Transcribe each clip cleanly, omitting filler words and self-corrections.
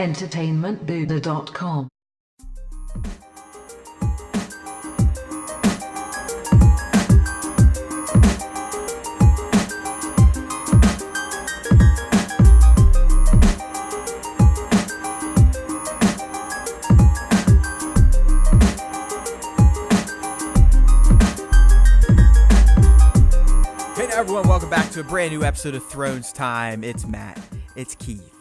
entertainmentbuddha.com. Everyone, welcome back to a brand new episode of Thrones Time. It's Matt, it's Keith,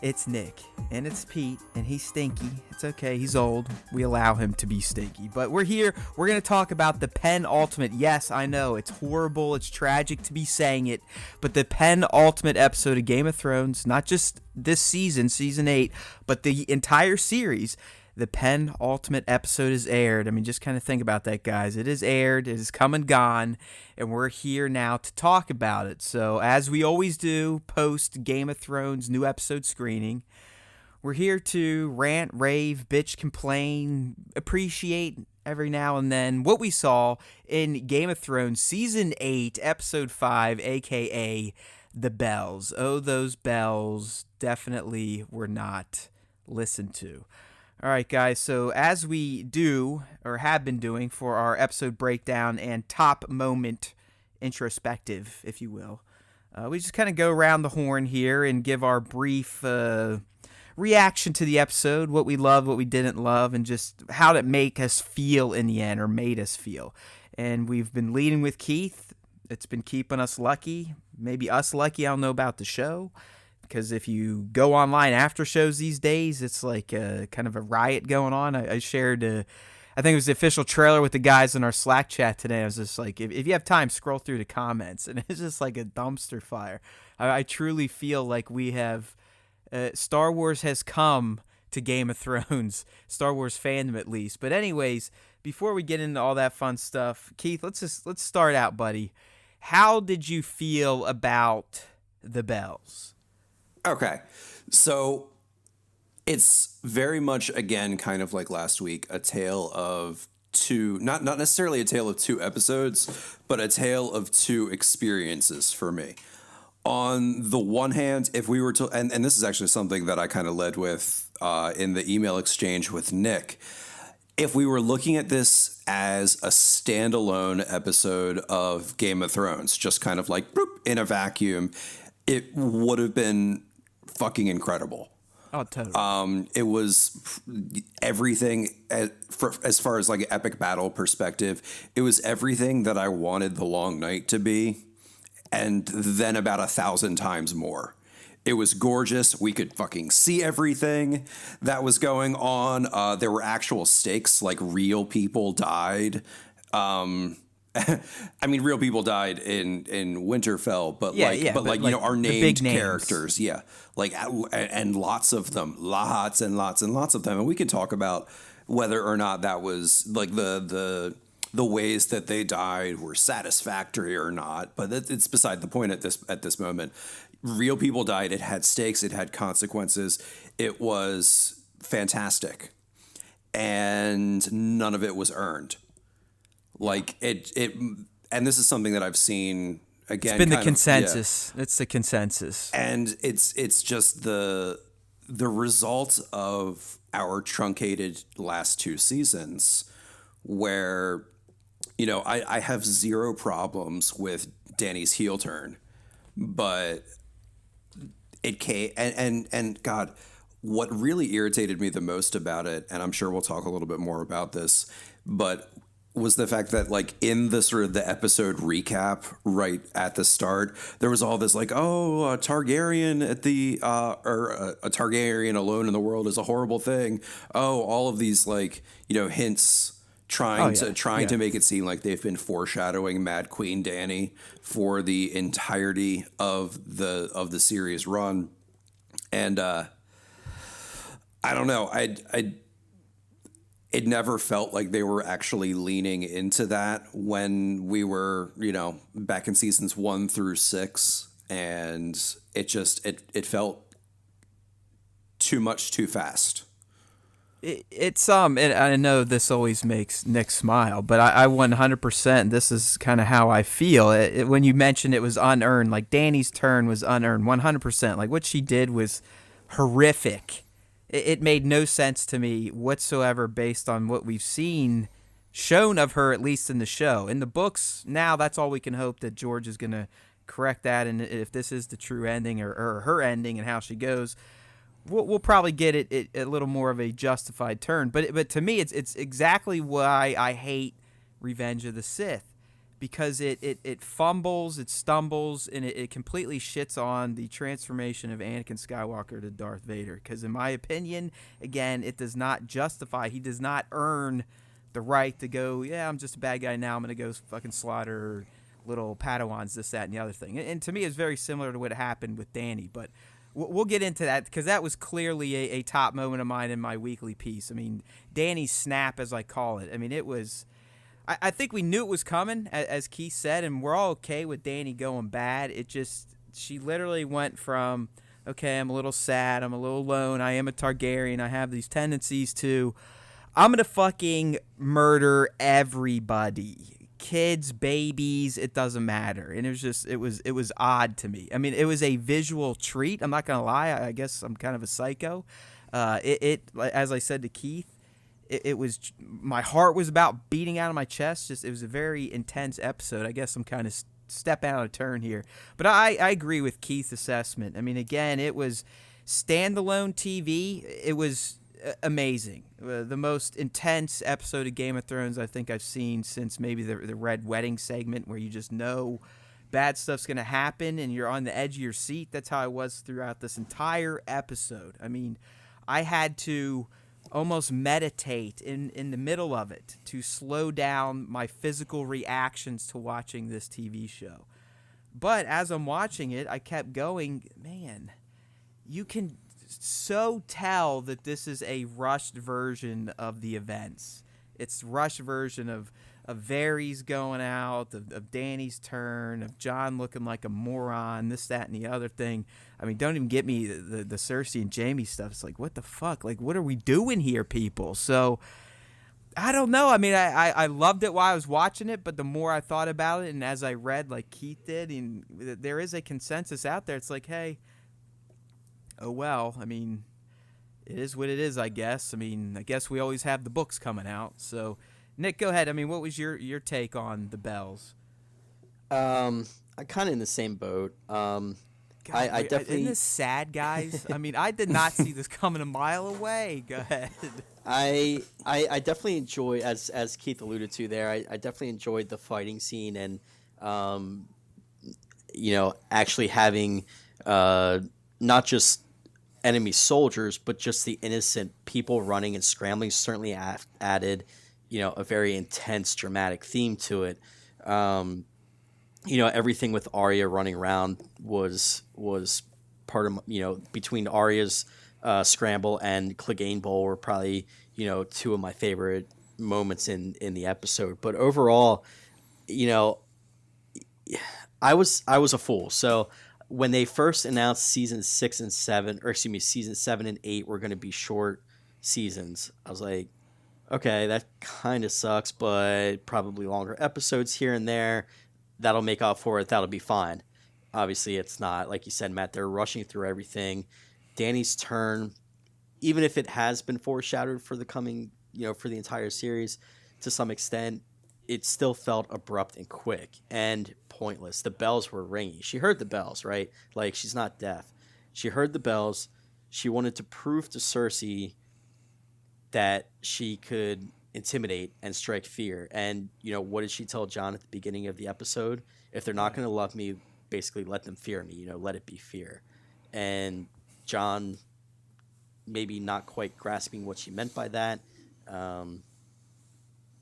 it's Nick, and it's Pete, and he's stinky. It's okay, he's old. We allow him to be stinky. But we're here, we're going to talk about the penultimate. Yes, I know, it's horrible, it's tragic to be saying it, but the penultimate episode of Game of Thrones, not just this season, season 8, but the entire series. The penultimate episode is aired. I mean, just kind of think about that, guys. It is aired. It is come and gone, and we're here now to talk about it. So, as we always do, post Game of Thrones new episode screening, we're here to rant, rave, bitch, complain, appreciate every now and then what we saw in Game of Thrones Season 8, Episode 5, a.k.a. The Bells. Oh, those bells definitely were not listened to. All right, guys, so as we do, or have been doing, for our episode breakdown and top moment introspective, if you will, we just kind of go around the horn here and give our brief reaction to the episode, what we loved, what we didn't love, and just how it make us feel in the end, or made us feel. And we've been leading with Keith. It's been keeping us lucky, maybe us lucky. I don't know about the show. Because if you go online after shows these days, it's like kind of a riot going on. I shared, I think it was the official trailer with the guys in our Slack chat today. I was just like, if you have time, scroll through the comments. And it's just like a dumpster fire. I truly feel like we have, Star Wars has come to Game of Thrones. Star Wars fandom, at least. But anyways, before we get into all that fun stuff, Keith, let's start out, buddy. How did you feel about the bells? Okay, so it's very much, again, kind of like last week, a tale of two, not necessarily a tale of two episodes, but a tale of two experiences for me. On the one hand, if we were to, and this is actually something that I kind of led with in the email exchange with Nick, if we were looking at this as a standalone episode of Game of Thrones, just kind of like boop, in a vacuum, it would have been fucking incredible. Oh, totally. It was everything as far as like an epic battle perspective. It was everything that I wanted The Long Night to be, and then about 1,000 times more. It was gorgeous. We could fucking see everything that was going on. There were actual stakes, like real people died. I mean, real people died in Winterfell, but like you know, our named characters, and lots of them, lots and lots and lots of them, and we can talk about whether or not that was like the ways that they died were satisfactory or not, but it's beside the point at this moment. Real people died. It had stakes. It had consequences. It was fantastic, and none of it was earned. Like it, and this is something that I've seen again. It's been the consensus. Yeah. It's the consensus, and it's just the result of our truncated last two seasons, where, you know, I have zero problems with Dany's heel turn, but it came and God, what really irritated me the most about it, and I'm sure we'll talk a little bit more about this, but was the fact that, like, in the sort of the episode recap right at the start, there was all this like, oh, a Targaryen at the or a Targaryen alone in the world is a horrible thing. Oh, all of these, like, you know, hints trying to make it seem like they've been foreshadowing Mad Queen Dany for the entirety of the series run, and I don't know, it never felt like they were actually leaning into that when we were, you know, back in seasons 1 through 6. And it just, it felt too much too fast. It's and I know this always makes Nick smile, but I 100%, this is kind of how I feel. When you mentioned it was unearned, like Dany's turn was unearned, 100%. Like what she did was horrific. it made no sense to me whatsoever based on what we've seen shown of her, at least in the show. In the books, now that's all we can hope that George is going to correct that. And if this is the true ending or her ending and how she goes, we'll probably get it a little more of a justified turn. But to me, it's exactly why I hate Revenge of the Sith. Because it fumbles, it stumbles, and it completely shits on the transformation of Anakin Skywalker to Darth Vader. Because in my opinion, again, it does not justify. He does not earn the right to go, yeah, I'm just a bad guy now. I'm going to go fucking slaughter little Padawans, this, that, and the other thing. And to me, it's very similar to what happened with Danny. But we'll get into that because that was clearly a top moment of mine in my weekly piece. I mean, Danny's snap, as I call it. I mean, it was... I think we knew it was coming, as Keith said, and we're all okay with Danny going bad. It just, she literally went from, okay, I'm a little sad, I'm a little alone, I am a Targaryen, I have these tendencies to, I'm going to fucking murder everybody. Kids, babies, it doesn't matter. And it was just, it was odd to me. I mean, it was a visual treat. I'm not going to lie. I guess I'm kind of a psycho. As I said to Keith, it was, my heart was about beating out of my chest. Just, it was a very intense episode. I guess I'm kind of stepping out of turn here, but I agree with Keith's assessment. I mean, again, it was standalone TV. It was amazing. The most intense episode of Game of Thrones I think I've seen since maybe the Red Wedding segment, where you just know bad stuff's going to happen and you're on the edge of your seat. That's how I was throughout this entire episode. I mean, I had to almost meditate in the middle of it to slow down my physical reactions to watching this TV show. But as I'm watching it, I kept going, man, you can so tell that this is a rushed version of the events. It's rushed version of Varys going out, of Danny's turn, of Jon looking like a moron, this, that, and the other thing. I mean, don't even get me the Cersei and Jaime stuff. It's like, what the fuck? Like, what are we doing here, people? So, I don't know. I mean, I loved it while I was watching it, but the more I thought about it, and as I read, like Keith did, and there is a consensus out there. It's like, hey, oh well. I mean, it is what it is, I guess. I mean, I guess we always have the books coming out, so... Nick, go ahead. I mean, what was your take on the bells? I'm kind of in the same boat. God, I definitely... Isn't this sad, guys? I mean, I did not see this coming a mile away. Go ahead. I definitely enjoy, as Keith alluded to there, I definitely enjoyed the fighting scene and, actually having not just enemy soldiers, but just the innocent people running and scrambling certainly added a very intense, dramatic theme to it. Everything with Arya running around was part of, between Arya's scramble and Clegane Bowl were probably, two of my favorite moments in the episode. But overall, I was a fool. So when they first announced season 6 and 7, or excuse me, season 7 and 8 were going to be short seasons, I was like, okay, that kind of sucks, but probably longer episodes here and there. That'll make up for it. That'll be fine. Obviously, it's not. Like you said, Matt, they're rushing through everything. Danny's turn, even if it has been foreshadowed for the coming, for the entire series, to some extent, it still felt abrupt and quick and pointless. The bells were ringing. She heard the bells, right? Like, she's not deaf. She heard the bells. She wanted to prove to Cersei that she could intimidate and strike fear. And, what did she tell Jon at the beginning of the episode? If they're not going to love me, basically let them fear me, let it be fear. And Jon maybe not quite grasping what she meant by that.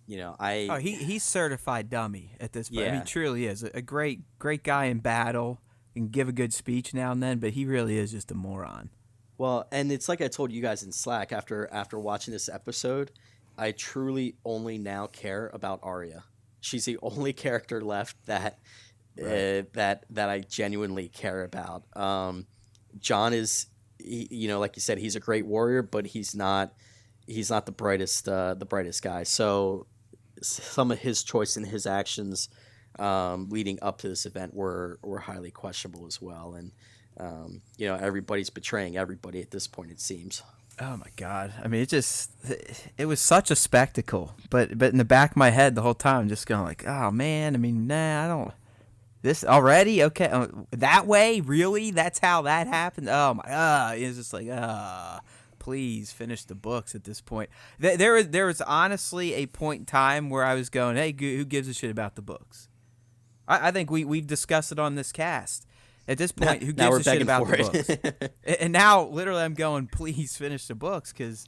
He's certified dummy at this point. Yeah. I mean, he truly is a great guy in battle, can give a good speech now and then, but he really is just a moron. Well, and it's like I told you guys in Slack after watching this episode, I truly only now care about Arya. She's the only character left that that I genuinely care about. Jon is, like you said, he's a great warrior, but he's not the brightest guy. So some of his choice and his actions leading up to this event were highly questionable as well. And everybody's betraying everybody at this point, it seems. Oh my God! I mean, it was such a spectacle. But in the back of my head the whole time, I'm just going like, oh man. I mean, nah, I don't. This already okay? That way, really? That's how that happened? Oh my! It's just like, please finish the books at this point. There was honestly a point in time where I was going, hey, who gives a shit about the books? I think we've discussed it on this cast. At this point, who Now gives we're a shit begging about for the books? it. And now, literally, I'm going, please finish the books, because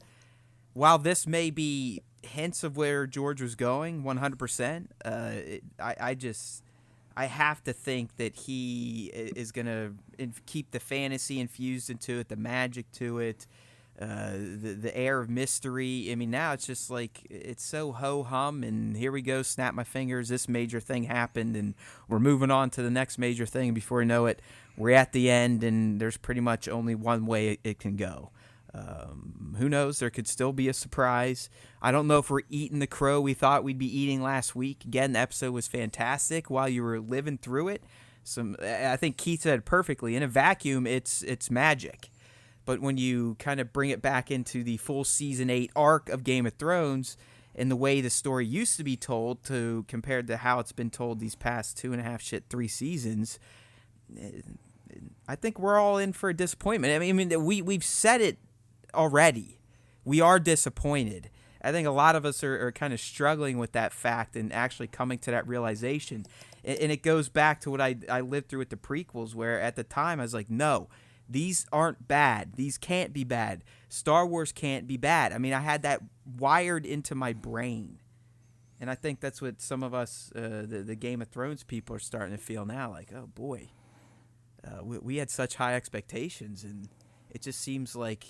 while this may be hints of where George was going, 100%, I have to think that he is going to keep the fantasy infused into it, the magic to it, the air of mystery. I mean, now it's just like, it's so ho-hum, and here we go, snap my fingers, this major thing happened, and we're moving on to the next major thing. Before you know it, we're at the end, and there's pretty much only one way it can go. Who knows? There could still be a surprise. I don't know if we're eating the crow we thought we'd be eating last week. Again, the episode was fantastic while you were living through it. I think Keith said it perfectly. In a vacuum, it's magic. But when you kind of bring it back into the full season 8 arc of Game of Thrones and the way the story used to be told compared to how it's been told these past 3 seasons, I think we're all in for a disappointment. I mean, we've said it already. We are disappointed. I think a lot of us are kind of struggling with that fact and actually coming to that realization. And it goes back to what I lived through with the prequels, where at the time I was like, no, these aren't bad. These can't be bad. Star Wars can't be bad. I mean, I had that wired into my brain. And I think that's what some of us, the Game of Thrones people, are starting to feel now. Like, oh boy, we had such high expectations, and it just seems like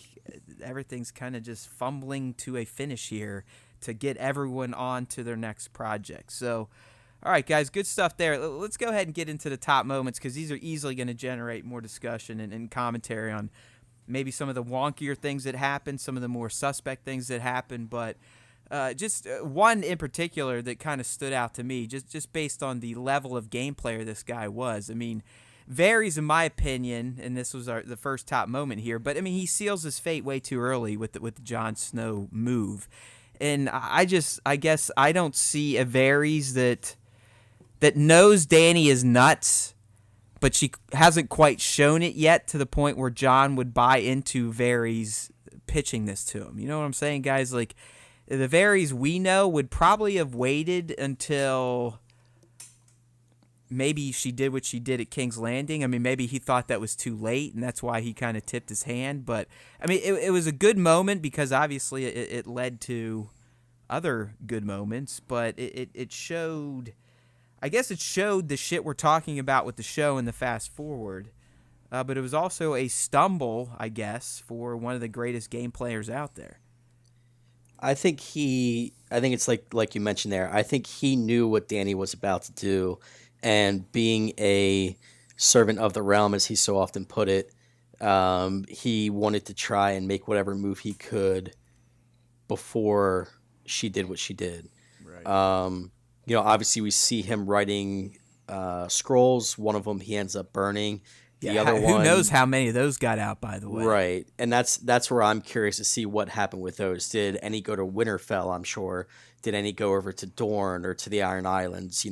everything's kind of just fumbling to a finish here to get everyone on to their next project. So, all right, guys, good stuff there. Let's go ahead and get into the top moments, because these are easily going to generate more discussion and commentary on maybe some of the wonkier things that happened, some of the more suspect things that happened, but just one in particular that kind of stood out to me, just based on the level of game player this guy was. I mean, Varys, in my opinion, and this was the first top moment here, but I mean, he seals his fate way too early with the Jon Snow move, and I guess I don't see a Varys that knows Dany is nuts, but she hasn't quite shown it yet to the point where Jon would buy into Varys pitching this to him. You know what I'm saying, guys? Like, the Varys we know would probably have waited until maybe she did what she did at King's Landing. I mean, maybe he thought that was too late, and that's why he kind of tipped his hand. But, I mean, it was a good moment because obviously it led to other good moments, but it showed, I guess it showed the shit we're talking about with the show and the fast forward. But it was also a stumble, I guess, for one of the greatest game players out there. I think it's like you mentioned there. I think he knew what Dany was about to do, and being a servant of the realm, as he so often put it, he wanted to try and make whatever move he could before she did what she did. Right. Obviously we see him writing scrolls. One of them he ends up burning. The other who one, knows how many of those got out, by the way. right? And that's where I'm curious to see what happened with those. Did any go to Winterfell? I'm sure. Did any go over to Dorne or to the Iron Islands?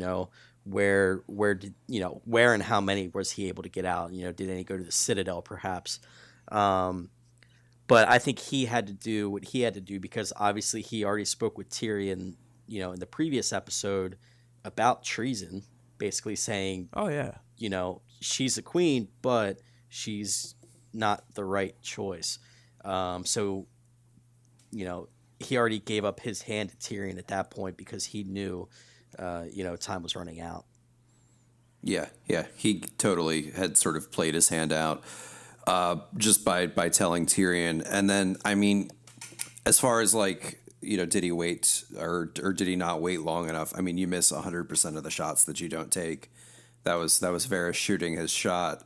Where and how many was he able to get out? Did any go to the Citadel perhaps? But I think he had to do what he had to do because obviously he already spoke with Tyrion, in the previous episode about treason, basically saying, oh yeah, she's a queen, but she's not the right choice. So he already gave up his hand to Tyrion at that point because he knew, time was running out. Yeah. He totally had sort of played his hand out just by telling Tyrion. And then, I mean, as far as like, did he wait or did he not wait long enough? I mean, you miss 100% of the shots that you don't take. That was Varys shooting his shot.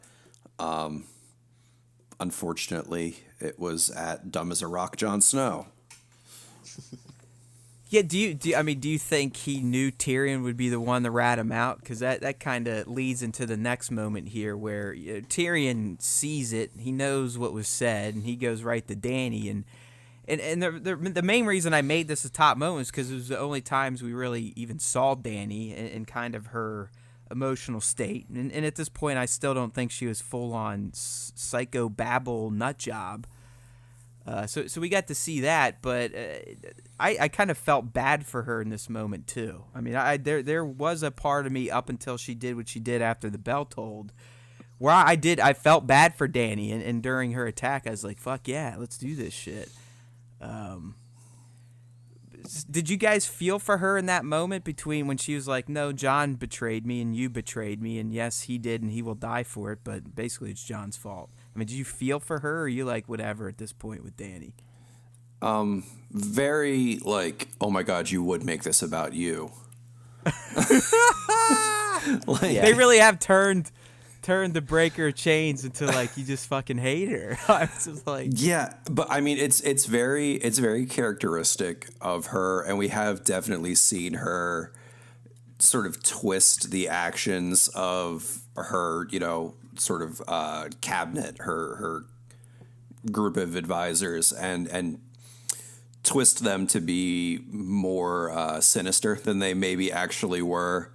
Unfortunately, it was at dumb as a rock Jon Snow. Yeah, do you think he knew Tyrion would be the one to rat him out? Because that kind of leads into the next moment here where Tyrion sees it, he knows what was said, and he goes right to Dany. And And the main reason I made this a top moment is because it was the only times we really even saw Danny and kind of her emotional state. And at this point, I still don't think she was full on psycho babble nut job. So we got to see that, but I kind of felt bad for her in this moment too. I mean, there was a part of me up until she did what she did after the bell tolled, where I felt bad for Danny, and during her attack, I was like, "Fuck yeah, let's do this shit." Did you guys feel for her in that moment between when she was like, "No, John betrayed me, and you betrayed me, and yes, he did, and he will die for it, but basically it's John's fault." I mean, did you feel for her, or are you like whatever at this point with Danny? Very like, oh my God, you would make this about you. They really have turned the breaker of chains into like you just fucking hate her. I was just like, yeah, but I mean, it's very characteristic of her, and we have definitely seen her sort of twist the actions of her, sort of cabinet, her group of advisors, and twist them to be more sinister than they maybe actually were.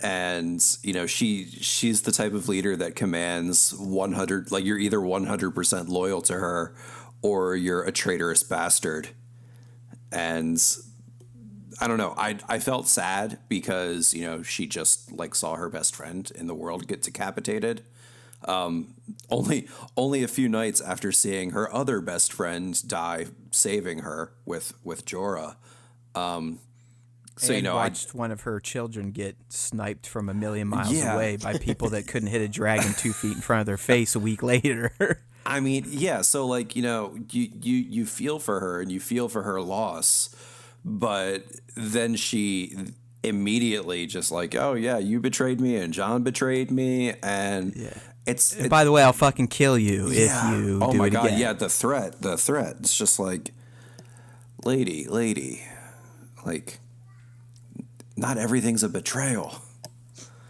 And she's the type of leader that commands 100, like you're either 100% loyal to her or you're a traitorous bastard. And I don't know, I felt sad because she just like saw her best friend in the world get decapitated. Only a few nights after seeing her other best friend die saving her with Jorah. So and watched one of her children get sniped from a million miles away by people that couldn't hit a dragon 2 feet in front of their face a week later. I mean, yeah. So like, you feel for her and you feel for her loss, but then she immediately just like, oh yeah, you betrayed me and John betrayed me, and and by the way, I'll fucking kill you if you. Oh do my it God, again. yeah. The threat. It's just like, lady, like. Not everything's a betrayal.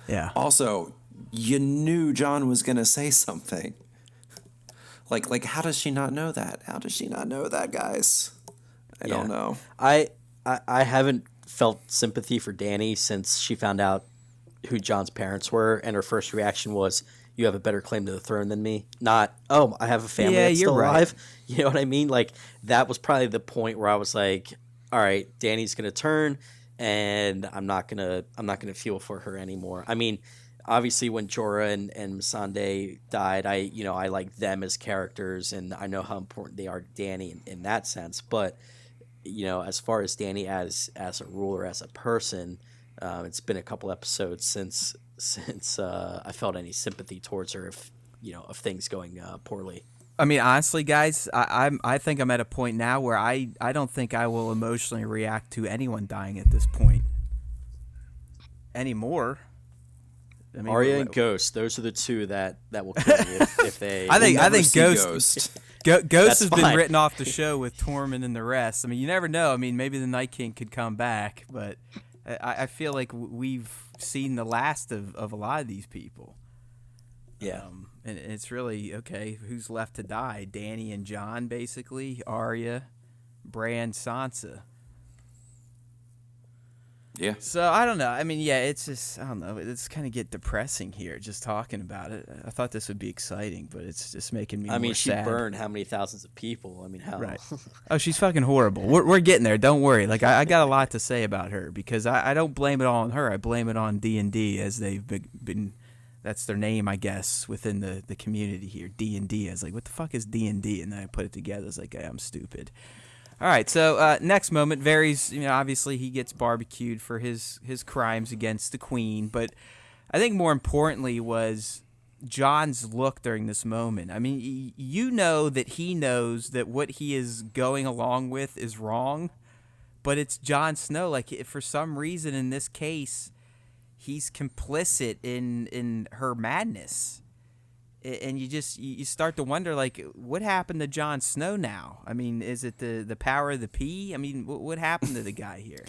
Yeah. Also, you knew John was going to say something. Like, how does she not know that? How does she not know that, guys? I don't know. I haven't felt sympathy for Danny since she found out who John's parents were, and her first reaction was, "You have a better claim to the throne than me." Not, "Oh, I have a family that's still alive." You know what I mean? Like, that was probably the point where I was like, all right, Danny's going to turn, and I'm not gonna feel for her anymore. I mean, obviously when Jorah and Missandei died, I like them as characters, and I know how important they are to Danny in that sense. But as far as Danny as a ruler, as a person, it's been a couple episodes since I felt any sympathy towards her if things going poorly. I mean, honestly, guys, I think I'm at a point now where I don't think I will emotionally react to anyone dying at this point anymore. I mean, Arya and Ghost, those are the two that will kill me if they. I think Ghost. Ghost has been written off the show with Tormund and the rest. I mean, you never know. I mean, maybe the Night King could come back, but I feel like we've seen the last of a lot of these people. Yeah. And it's really, okay, who's left to die? Danny and Jon, basically. Arya, Bran, Sansa. Yeah. So, I don't know. I mean, yeah, it's just, I don't know. It's kind of get depressing here just talking about it. I thought this would be exciting, but it's just making me more sad. I mean, she burned how many thousands of people? I mean, how? Right. Oh, she's fucking horrible. We're getting there. Don't worry. Like, I got a lot to say about her because I don't blame it all on her. I blame it on D&D as they've been that's their name, I guess, within the community here. D&D. I was like, what the fuck is D&D? And then I put it together. I was like, hey, I'm stupid. All right, so next moment, Varys, obviously he gets barbecued for his crimes against the queen. But I think more importantly was Jon's look during this moment. I mean, you know that he knows that what he is going along with is wrong. But it's Jon Snow. Like, for some reason in this case, he's complicit in her madness, and you start to wonder, like, what happened to Jon Snow now? I mean, is it the power of the pea? I mean, what happened to the guy here?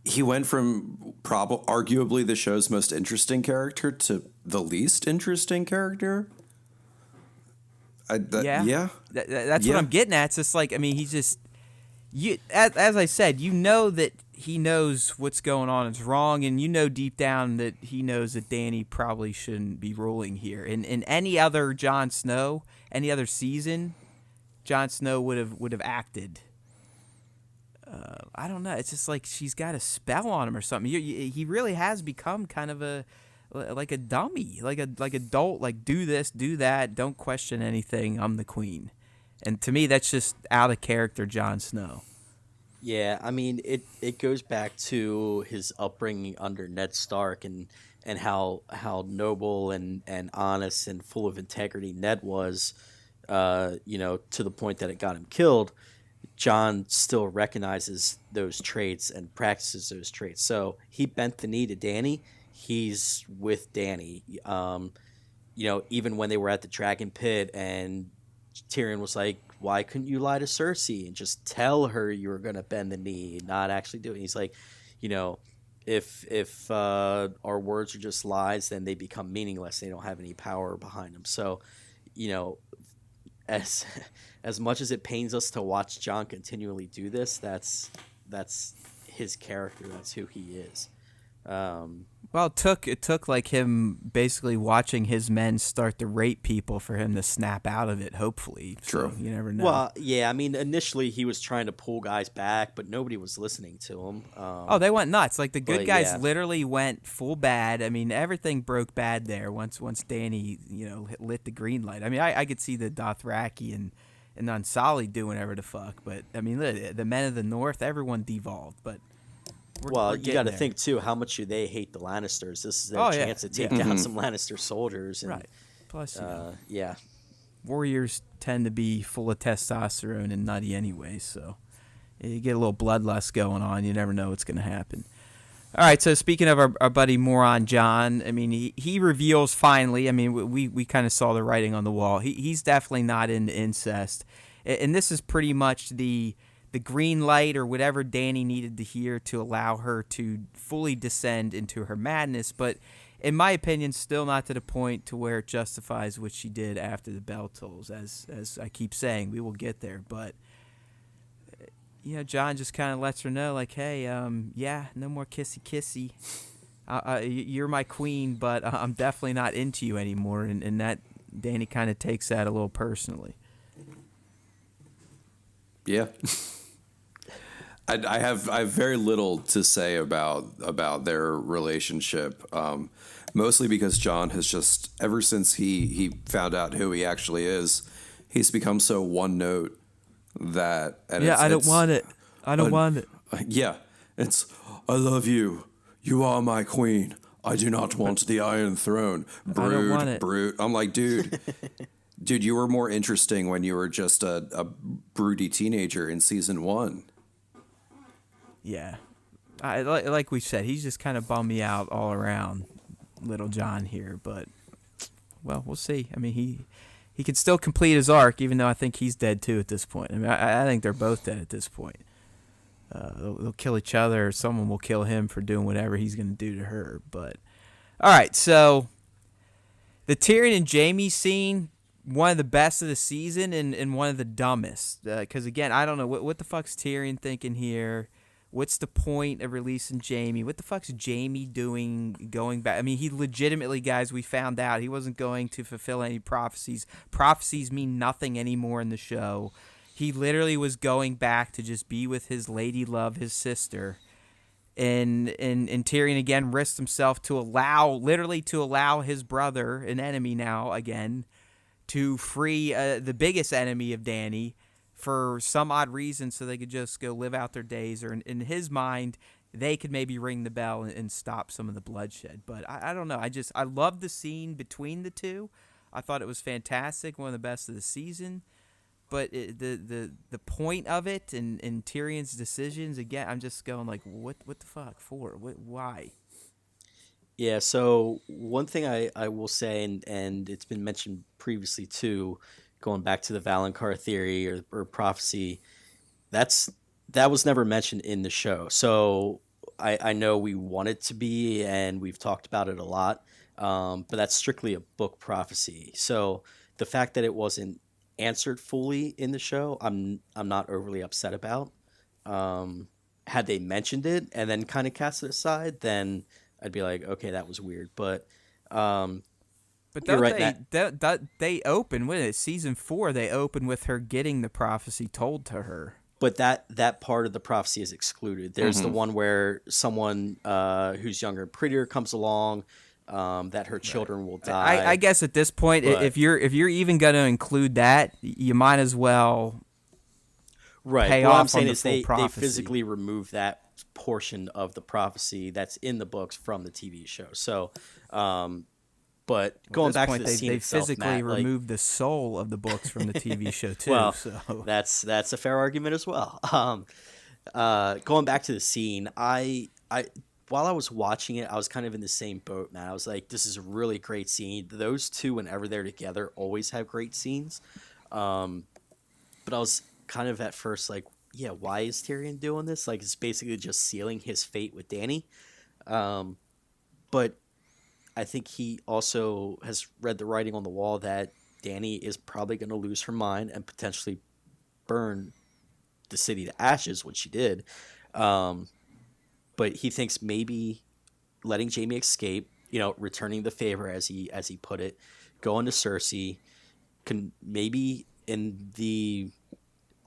He went from arguably the show's most interesting character to the least interesting character. Yeah, yeah, that's what yeah. I'm getting at. It's just like, I mean, he's just as I said, you know that he knows what's going on is wrong, and you know deep down that he knows that Danny probably shouldn't be ruling here. In any other Jon Snow, any other season, Jon Snow would have acted. I don't know. It's just like she's got a spell on him or something. He really has become kind of like a dummy, like adult. Like, do this, do that. Don't question anything. I'm the queen. And to me, that's just out of character, Jon Snow. Yeah, I mean it goes back to his upbringing under Ned Stark and how noble and honest and full of integrity Ned was, to the point that it got him killed. John still recognizes those traits and practices those traits. So he bent the knee to Danny. He's with Danny. Even when they were at the Dragon Pit and Tyrion was like, "Why couldn't you lie to Cersei and just tell her you were gonna bend the knee, not actually do it?" And he's like, you know, if our words are just lies, then they become meaningless. They don't have any power behind them. So, you know, as as much as it pains us to watch John continually do this, that's his character. That's who he is. Well, it took like him basically watching his men start to rape people for him to snap out of it. Hopefully, True. So you never know. Well, yeah, I mean, initially he was trying to pull guys back, but nobody was listening to him. Oh, they went nuts. Like the good but guys yeah. literally went full bad. I mean, everything broke bad there once Danny, lit the green light. I mean, I could see the Dothraki and Unsullied doing whatever the fuck, but I mean, the men of the North, everyone devolved. But we're You got to there. think too. How much do they hate the Lannisters? This is their Oh, yeah. chance to take down some Lannister soldiers. And, Right. Plus, yeah, warriors tend to be full of testosterone and nutty anyway, so you get a little bloodlust going on. You never know what's going to happen. All right, so speaking of our buddy Moron John, I mean, he reveals finally, I mean, we kind of saw the writing on the wall. He's definitely not into incest. And this is pretty much the green light or whatever Danny needed to hear to allow her to fully descend into her madness. But in my opinion, still not to the point to where it justifies what she did after the bell tolls. As I keep saying, we will get there. But John just kind of lets her know, like, hey, no more kissy. You're my queen, but I'm definitely not into you anymore. And that Danny kind of takes that a little personally. Yeah. I have very little to say about their relationship, mostly because John has just, ever since he found out who he actually is, he's become so one note that I don't want it. I don't want it. Yeah, it's I love you. You are my queen. I do not want the Iron Throne. Brood, I don't want it. brood. I'm like, dude. Dude, you were more interesting when you were just a broody teenager in season 1. Yeah. Like we said, he's just kind of bummed me out all around, little John here. But, well, we'll see. I mean, he can still complete his arc, even though I think he's dead, too, at this point. I mean, I think they're both dead at this point. They'll kill each other, or someone will kill him for doing whatever he's going to do to her. But, all right, so the Tyrion and Jaime scene, one of the best of the season and one of the dumbest. Because, again, I don't know. What the fuck's Tyrion thinking here? What's the point of releasing Jaime? What the fuck's Jaime doing going back? I mean, he legitimately, guys, we found out he wasn't going to fulfill any prophecies. Prophecies mean nothing anymore in the show. He literally was going back to just be with his lady love, his sister. And Tyrion, again, risked himself to allow his brother, an enemy now, again, to free the biggest enemy of Danny for some odd reason so they could just go live out their days, or in his mind, they could maybe ring the bell and stop some of the bloodshed. But I don't know. I love the scene between the two. I thought it was fantastic, one of the best of the season. But the point of it and Tyrion's decisions, again, I'm just going like, what the fuck for? Why? Yeah, so one thing I will say, and it's been mentioned previously too, going back to the Valonqar theory or prophecy, that was never mentioned in the show. So I know we want it to be, and we've talked about it a lot, but that's strictly a book prophecy. So the fact that it wasn't answered fully in the show, I'm not overly upset about. Had they mentioned it and then kind of cast it aside, then I'd be like, okay, that was weird. But But you're don't right, Matt. they open with it? Season 4, they open with her getting the prophecy told to her. But that part of the prophecy is excluded. There's the one where someone who's younger and prettier comes along, that her children will die. I guess at this point, but- if you're even going to include that, you might as well Right. pay What off I'm saying on the is full they prophecy. physically remove that portion of the prophecy that's in the books from the TV show. So, but going At this back point, to the scene they itself, physically Matt, like, removed the soul of the books from the TV show too. well, so that's a fair argument as well. Going back to the scene, I while I was watching it, I was kind of in the same boat, man. I was like, this is a really great scene. Those two, whenever they're together, always have great scenes. But I was kind of at first like, yeah, why is Tyrion doing this? Like, it's basically just sealing his fate with Dany. But I think he also has read the writing on the wall that Dany is probably going to lose her mind and potentially burn the city to ashes, which she did. But he thinks maybe letting Jaime escape, returning the favor as he put it, going to Cersei, can maybe in the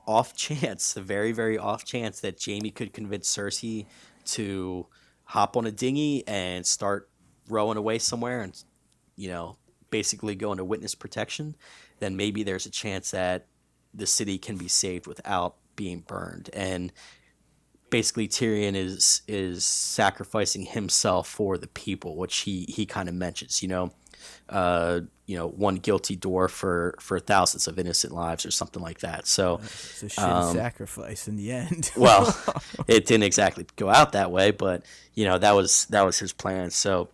off chance, the very, very off chance that Jaime could convince Cersei to hop on a dinghy and start rowing away somewhere and, basically go into witness protection, then maybe there's a chance that the city can be saved without being burned. And basically Tyrion is sacrificing himself for the people, which he kind of mentions, one guilty dwarf for thousands of innocent lives or something like that. So it's a shitty sacrifice in the end. well, it didn't exactly go out that way, but that was his plan. So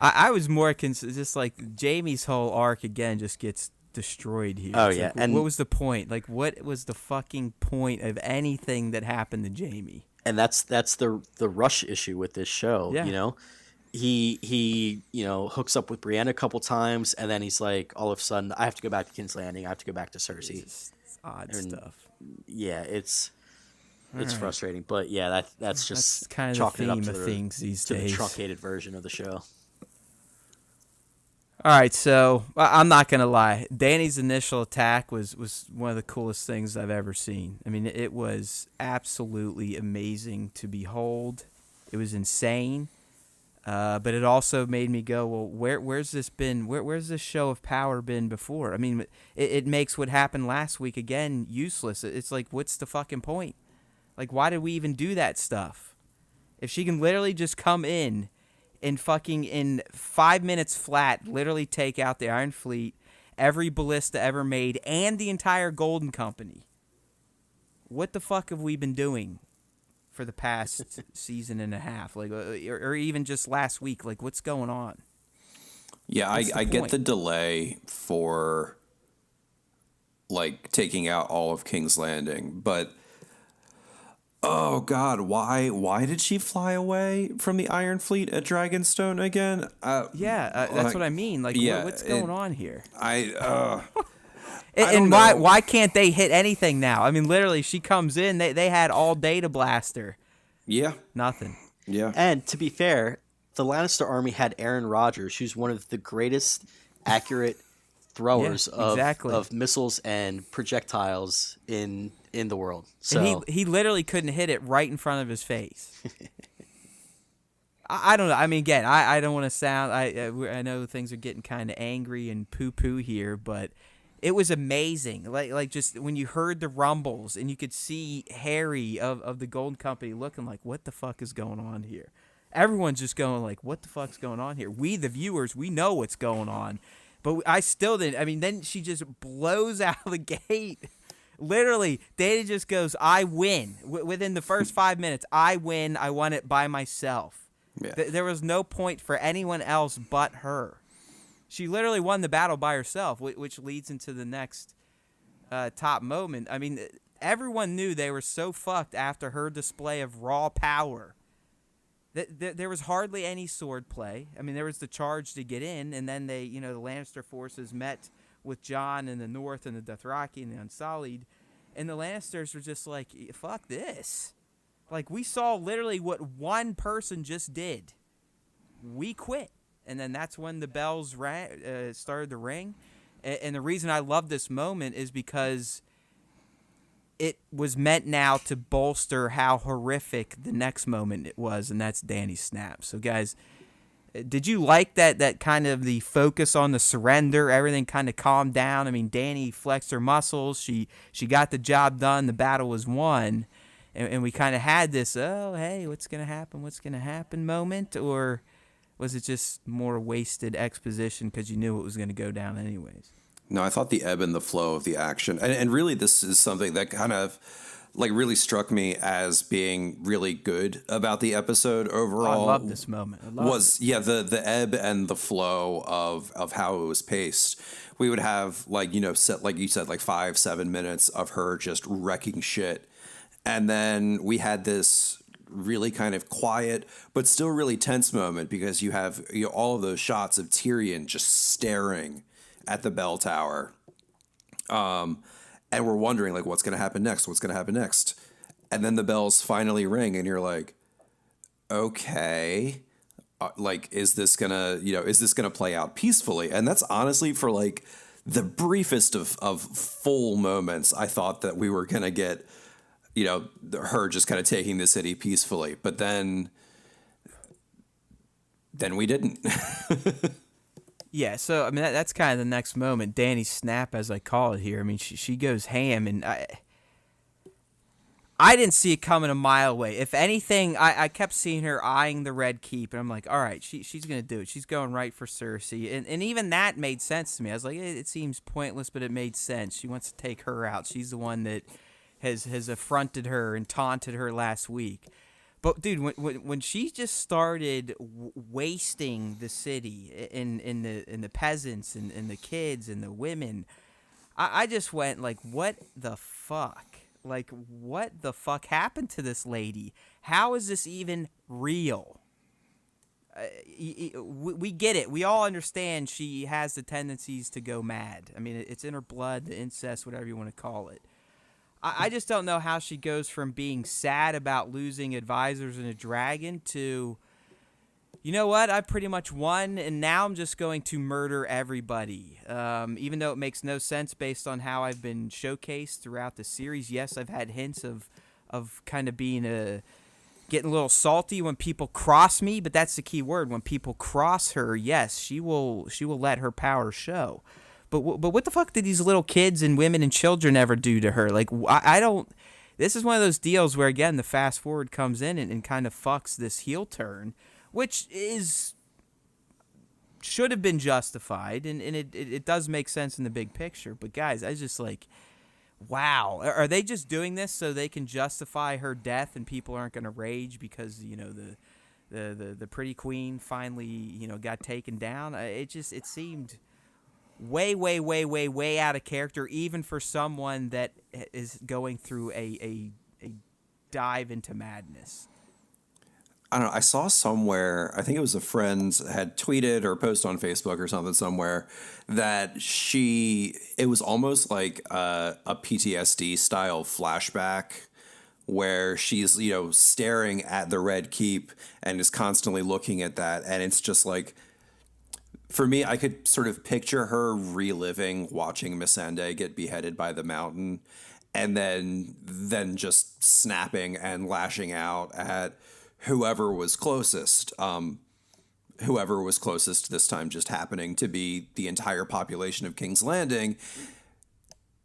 I was more just like Jaime's whole arc again just gets destroyed here. Oh, It's yeah, like, and- what was the point? Like, what was the fucking point of anything that happened to Jaime? and that's the rush issue with this show. Yeah. He hooks up with Brienne a couple times, and then he's like, all of a sudden, I have to go back to King's Landing. I have to go back to Cersei. It's odd And- stuff. Yeah, it's right. frustrating, but yeah, that's just That's kind of the chalking it up theme to of the, things these to the days. truncated version of the show. All right, so I'm not gonna lie. Dany's initial attack was one of the coolest things I've ever seen. I mean, it was absolutely amazing to behold. It was insane, but it also made me go, well, where's this been? Where's this show of power been before? I mean, it makes what happened last week again useless. It's like, what's the fucking point? Like, why did we even do that stuff? If she can literally just come in and fucking in 5 minutes flat, literally take out the Iron Fleet, every ballista ever made, and the entire Golden Company. What the fuck have we been doing for the past season and a half? Like, or even just last week? Like, what's going on? Yeah, What's the I get point? the delay for like taking out all of King's Landing, but oh god, why did she fly away from the Iron Fleet at Dragonstone again? That's what I mean. Like, yeah, what's going on here? I And don't why know. why can't they hit anything now? I mean, literally, she comes in. They had all day to blast her. yeah, Nothing. yeah. And to be fair, the Lannister army had Aaron Rodgers, who's one of the greatest accurate throwers Yeah, exactly. of missiles and projectiles in the world. So And he literally couldn't hit it right in front of his face. I don't know. I mean, again, I don't want to sound. I know things are getting kind of angry and poo poo here, but it was amazing. Like just when you heard the rumbles and you could see Harry of the Golden Company looking like, what the fuck is going on here? Everyone's just going like, what the fuck's going on here? We, the viewers, we know what's going on. But I still didn't. I mean, then she just blows out of the gate. Literally, Dana just goes, I win. Within the first 5 minutes, I win. I won it by myself. Yeah. There was no point for anyone else but her. She literally won the battle by herself, which leads into the next top moment. I mean, everyone knew they were so fucked after her display of raw power. There was hardly any sword play. I mean, there was the charge to get in, and then the Lannister forces met with Jon in the North and the Dothraki and the Unsullied, and the Lannisters were just like, fuck this. Like, we saw literally what one person just did. We quit. And then that's when the bells started to ring. And the reason I love this moment is because it was meant now to bolster how horrific the next moment it was, and that's Dany's snap. So, guys, did you like that kind of the focus on the surrender? Everything kind of calmed down. I mean, Dany flexed her muscles. She got the job done. The battle was won. And we kind of had this, oh, hey, what's going to happen moment? Or was it just more wasted exposition because you knew it was going to go down anyways? No, I thought the ebb and the flow of the action, and really this is something that kind of like really struck me as being really good about the episode overall. I love this moment. The ebb and the flow of how it was paced. We would have like you said like 5-7 minutes of her just wrecking shit, and then we had this really kind of quiet but still really tense moment because you have all of those shots of Tyrion just staring at the bell tower, and we're wondering like what's going to happen next, and then the bells finally ring and you're like, okay, like is this gonna play out peacefully? And that's honestly for like the briefest of full moments I thought that we were gonna get her just kind of taking the city peacefully, but then we didn't. Yeah, so I mean that's kind of the next moment. Dany's snap, as I call it here. I mean, she goes ham, and I didn't see it coming a mile away. If anything, I kept seeing her eyeing the Red Keep, and I'm like, all right, she's gonna do it. She's going right for Cersei, and even that made sense to me. I was like, it seems pointless, but it made sense. She wants to take her out. She's the one that has affronted her and taunted her last week. But dude, when she just started wasting the city in the peasants and the kids and the women, I just went like, what the fuck? Like, what the fuck happened to this lady? How is this even real? We get it. We all understand she has the tendencies to go mad. I mean, it's in her blood, the incest, whatever you want to call it. I just don't know how she goes from being sad about losing advisors and a dragon to, you know what, I pretty much won, and now I'm just going to murder everybody. Even though it makes no sense based on how I've been showcased throughout the series. Yes, I've had hints of kind of being getting a little salty when people cross me, but that's the key word. When people cross her, yes, she will let her power show. But what the fuck did these little kids and women and children ever do to her? Like, I don't... This is one of those deals where, again, the fast forward comes in and kind of fucks this heel turn, which should have been justified, and it does make sense in the big picture. But, guys, I was just like, wow. Are they just doing this so they can justify her death and people aren't going to rage because, the pretty queen finally, got taken down? It seemed... way out of character, even for someone that is going through a dive into madness. I don't know. I saw somewhere, I think it was a friend had tweeted or posted on Facebook or something somewhere that it was almost like a PTSD style flashback where she's, staring at the Red Keep and is constantly looking at that. And it's just like, for me, I could sort of picture her reliving watching Missandei get beheaded by the Mountain, and then just snapping and lashing out at whoever was closest. Whoever was closest this time just happening to be the entire population of King's Landing,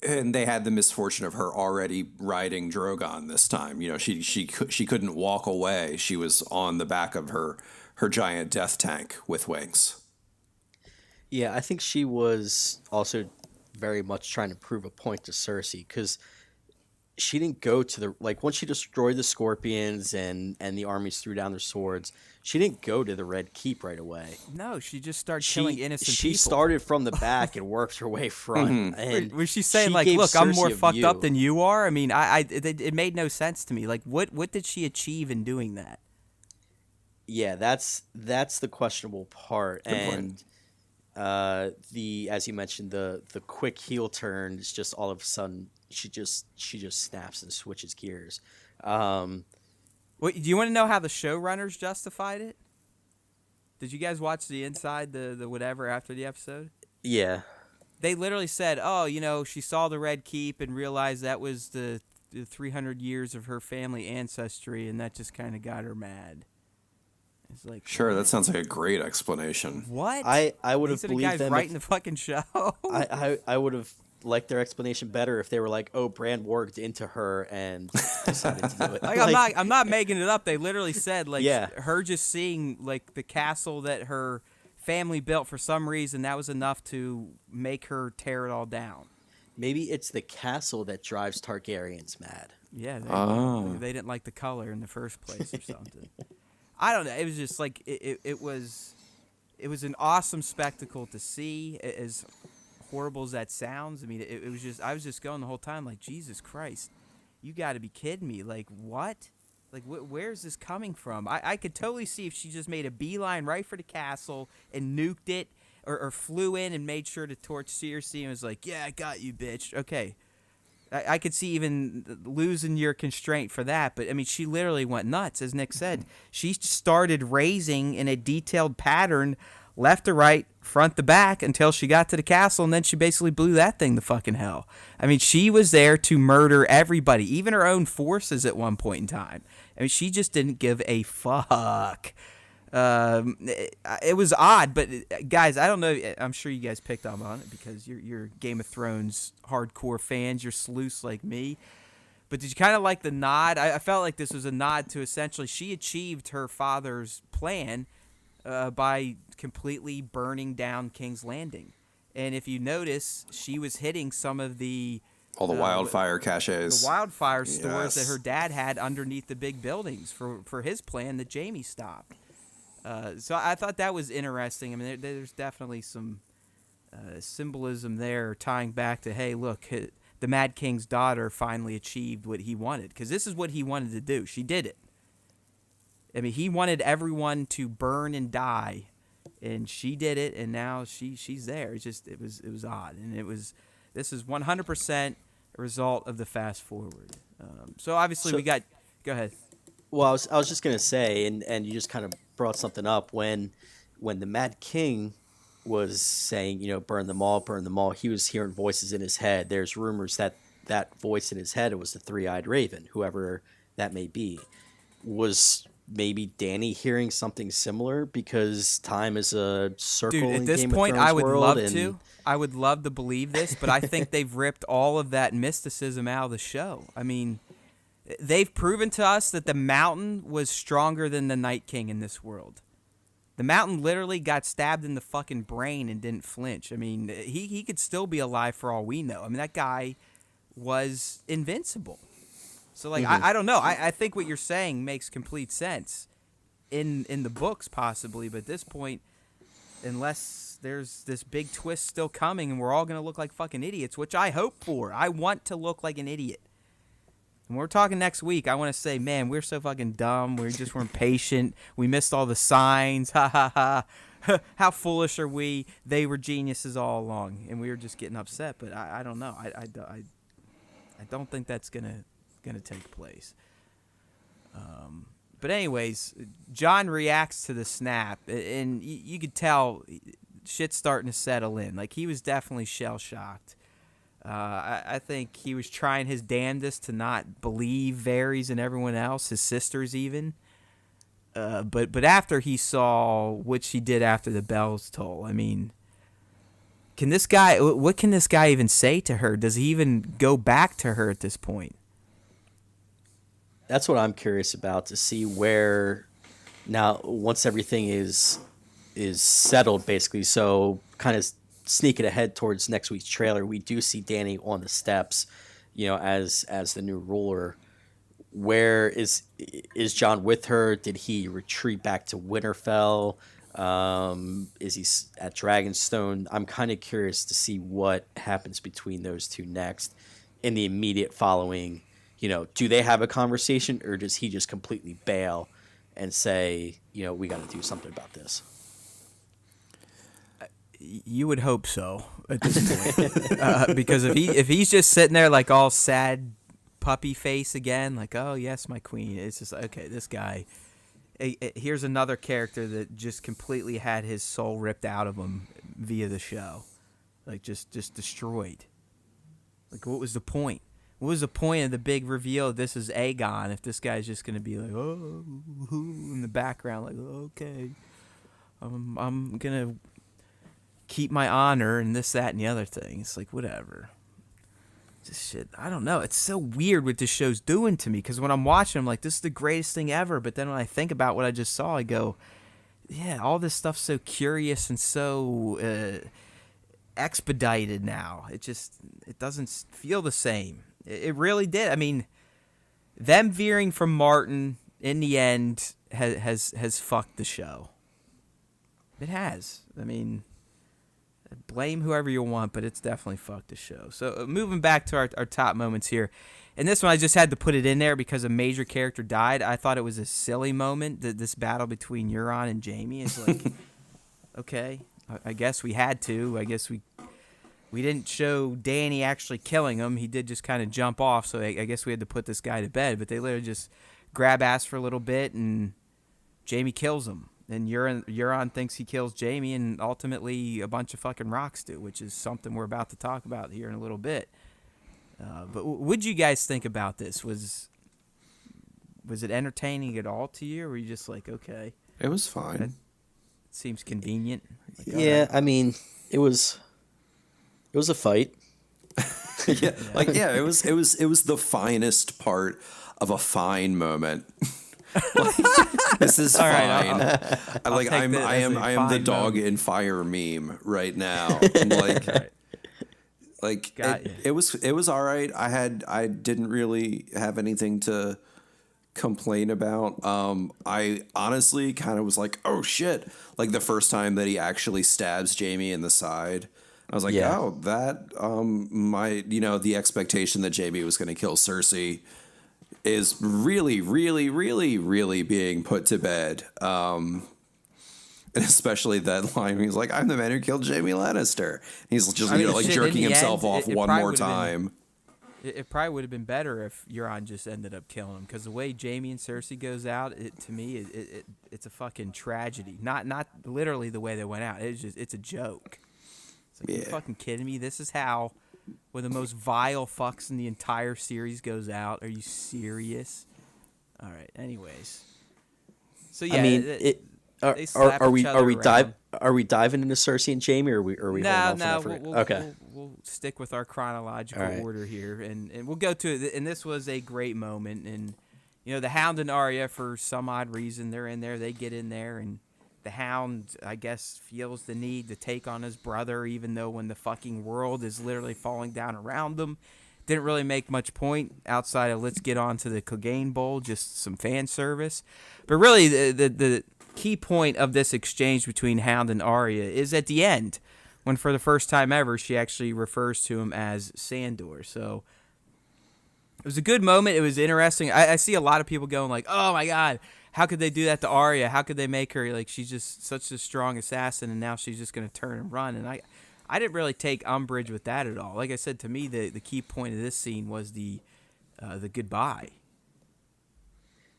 and they had the misfortune of her already riding Drogon this time. She couldn't walk away. She was on the back of her giant death tank with wings. Yeah, I think she was also very much trying to prove a point to Cersei, because she didn't go to once she destroyed the Scorpions and the armies threw down their swords, she didn't go to the Red Keep right away. No, she just started killing innocent people. She started from the back and worked her way front. Mm-hmm. And was she saying, look, Cersei I'm more fucked up than you are? I mean, it made no sense to me. Like, what did she achieve in doing that? Yeah, that's the questionable part. Good point. The as you mentioned, the quick heel turn is just all of a sudden she just snaps and switches gears. Um, What, do you want to know how the showrunners justified it? Did you guys watch the inside, the whatever after the episode? yeah, They literally said, "Oh, you know, she saw the Red Keep and realized that was the 300 years of her family ancestry, and that just kind of got her mad." It's like, Sure, that sounds like a great explanation. what? I would have These are the believed guys them. writing the fucking show. I would have liked their explanation better if they were like, "Oh, Bran worked into her and decided to do it." Like, I'm not making it up. They literally said, like, Yeah. her just seeing like the castle that her family built for some reason, that was enough to make her tear it all down. Maybe it's the castle that drives Targaryens mad. Yeah, Oh. they didn't like the color in the first place or something. I don't know. It was just like it was an awesome spectacle to see. As horrible as that sounds, I mean, it was just, I was just going the whole time like, Jesus Christ, you got to be kidding me! Like, what? Like, where's this coming from? I could totally see if she just made a beeline right for the castle and nuked it, or flew in and made sure to torch Cersei and was like, "Yeah, I got you, bitch." Okay. I could see even losing your constraint for that, but I mean, she literally went nuts, as Nick said. She started raising in a detailed pattern, left to right, front to back, until she got to the castle, and then she basically blew that thing to fucking hell. I mean, she was there to murder everybody, even her own forces at one point in time. I mean, she just didn't give a fuck. It was odd, but guys, I don't know. I'm sure you guys picked up on it because you're Game of Thrones hardcore fans. You're sleuths like me. But did you kind of like the nod? I felt like this was a nod to essentially she achieved her father's plan by completely burning down King's Landing. And if you notice, she was hitting some of All the wildfire caches. the wildfire stores that Yes. her dad had underneath the big buildings for his plan that Jaime stopped. So I thought that was interesting. I mean, there's definitely some symbolism there tying back to, hey, look, the Mad King's daughter finally achieved what he wanted. Because this is what he wanted to do. She did it. I mean, he wanted everyone to burn and die. And she did it, and now she's there. It's just, it was odd. And this is 100% a result of the fast forward. So obviously we got, go ahead. Well, I was just gonna say, and you just kind of brought something up when the Mad King was saying, burn them all. He was hearing voices in his head. There's rumors that voice in his head was the three-eyed raven, whoever that may be. Was maybe Dany hearing something similar because time is a circle? Dude, in at this Game of point, Thrones I would world, love and to. I would love to believe this, but I think they've ripped all of that mysticism out of the show. I mean, they've proven to us that the Mountain was stronger than the Night King in this world. The Mountain literally got stabbed in the fucking brain and didn't flinch. I mean, he could still be alive for all we know. I mean, that guy was invincible. So, like, I don't know. I think what you're saying makes complete sense in the books, possibly. But at this point, unless there's this big twist still coming and we're all going to look like fucking idiots, which I hope for. I want to look like an idiot. When we're talking next week, I want to say, man, we're so fucking dumb. We just weren't patient. We missed all the signs. Ha, ha, ha. How foolish are we? They were geniuses all along, and we were just getting upset. But I don't know. I don't think that's gonna take place. But anyways, John reacts to the snap, and you could tell shit's starting to settle in. Like, he was definitely shell-shocked. I think he was trying his damnedest to not believe Varys and everyone else, his sisters even. But after he saw what she did after the bells toll, I mean, what can this guy even say to her? Does he even go back to her at this point? that's what I'm curious about, to see where now once everything is settled, basically. So kind of sneaking ahead towards next week's trailer, we do see Dany on the steps, as the new ruler. Where is Jon with her? Did he retreat back to Winterfell? Is he at Dragonstone? I'm kind of curious to see what happens between those two next in the immediate following. Do they have a conversation, or does he just completely bail and say, we got to do something about this? You would hope so at this point, because if he's just sitting there like all sad puppy face again, like, oh yes, my queen, it's just okay. This guy, here's another character that just completely had his soul ripped out of him via the show, like just destroyed. Like, what was the point? What was the point of the big reveal? This is Aegon. If this guy's just gonna be like, oh, in the background, like, okay, I'm gonna keep my honor and this, that, and the other thing. It's like, whatever. Just shit. I don't know. It's so weird what this show's doing to me, because when I'm watching, I'm like, this is the greatest thing ever. But then when I think about what I just saw, I go, yeah, all this stuff's so curious and so expedited now. It doesn't feel the same. It really did. I mean, them veering from Martin in the end has fucked the show. It has. I mean, blame whoever you want, but it's definitely fucked the show. So moving back to our top moments here. And this one, I just had to put it in there because a major character died. I thought it was a silly moment, this battle between Euron and Jaime. It's like, okay, I guess we had to. I guess we didn't show Danny actually killing him. He did just kind of jump off, so I guess we had to put this guy to bed. But they literally just grab ass for a little bit, and Jaime kills him. And Euron thinks he kills Jaime, and ultimately a bunch of fucking rocks do, which is something we're about to talk about here in a little bit. But what'd you guys think about this? Was it entertaining at all to you, or were you just like, okay? It was fine. That seems convenient. Like, Yeah, right. I mean, it was a fight. It was the finest part of a fine moment. This is All fine. right, I am the dog in fire meme right now. It was all right. I didn't really have anything to complain about. I honestly kind of was like, oh shit, like the first time that he actually stabs Jaime in the side. I was like, Yeah. oh, that the expectation that Jaime was going to kill Cersei is really, really, really, really being put to bed. And especially that line where he's like, I'm the man who killed Jaime Lannister. He's just jerking himself off one more time. It probably would have been better if Euron just ended up killing him, because the way Jaime and Cersei goes out, to me, it's a fucking tragedy. Not literally the way they went out. It's a joke. It's like, you fucking kidding me? This is how one of the most vile fucks in the entire series goes out. Are you serious? All right. Anyways, so yeah, I mean, they slap are we each other around. are we diving into Cersei and Jaime, or are we holding off on that okay. We'll stick with our chronological All right. order here, and we'll go to it. And this was a great moment, and the Hound and Arya, for some odd reason, they're in there. They get in there, and the Hound, I guess, feels the need to take on his brother, even though when the fucking world is literally falling down around them. Didn't really make much point outside of let's get on to the Clegane Bowl, just some fan service. But really, the key point of this exchange between Hound and Arya is at the end, when for the first time ever, she actually refers to him as Sandor. So it was a good moment. It was interesting. I see a lot of people going like, oh my God, how could they do that to Arya? How could they make her, like, she's just such a strong assassin, and now she's just going to turn and run? And I didn't really take umbrage with that at all. Like I said, to me, the key point of this scene was the goodbye.